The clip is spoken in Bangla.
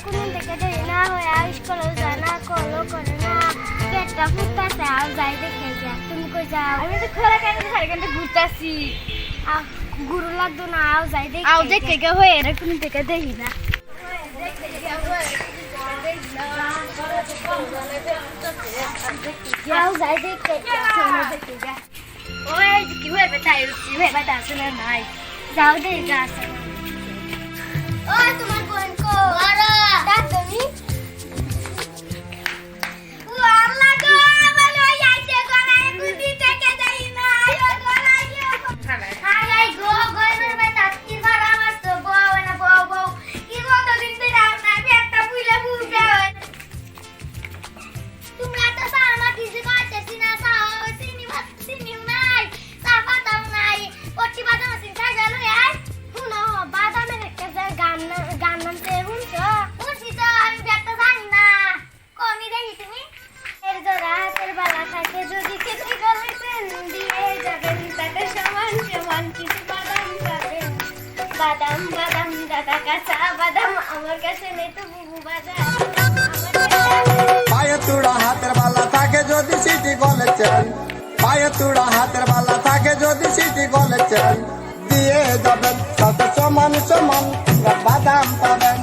কোনো থেকে দেরি না হয়ে স্কুলে যায় না কলও করে না পেটটা ফুটতেছে আর যাই দেখে যা তুমি কই যাও আমি তো খোলা কেন সারিখানটা ঘুরতাছি গুরু লাগতো না আও যাই দেখে আও দেখে গে হয়ে এরা কোনো থেকে দেখি না আও যাই দেখে যা ওই কি হয়ে বেটাই উঠছি হয়ে বেটা আসলে নাই যাও দেখে আসে ও তোমার বোন কো আরে ডাক তুমি ও আল্লাহ গো আমার ওই আইছে গলায় গুটি থেকে যাই না আয় গলায় হাই আই গো গয়নের বেটা কি করা আমার তো বউ না বউ কি কত দিন ধরে না একটা বুইলা বুইলা তুমি এত সামা কিছু করতেছি না সাও চিনি ভাত চিনি নাই সাফা দাও নাই পটি বাদাম সিন খাই গেল আয় শুনো বাদামের একটা গান নামতে শুনছো বুঝছি তো আমি একটা জানি না কোনি দেখি তুমি এর জোড়া হাতের বালা থাকে যদি খেতে গলেছেন দিয়ে যাবেন তাকে সমান সমান কিছু বাদাম পাবেন বাদাম বাদাম দাদা কাঁচা বাদাম আমার কাছে নেই তো বুবু বাদাম পায়ে তুড়া হাতের বালা থাকে যদি সিটি গলেছেন পায়ে তুড়া হাতের বালা থাকে যদি সিটি গলেছেন দিয়ে যাবেন সাথে সমান সমান বাদাম পাবেন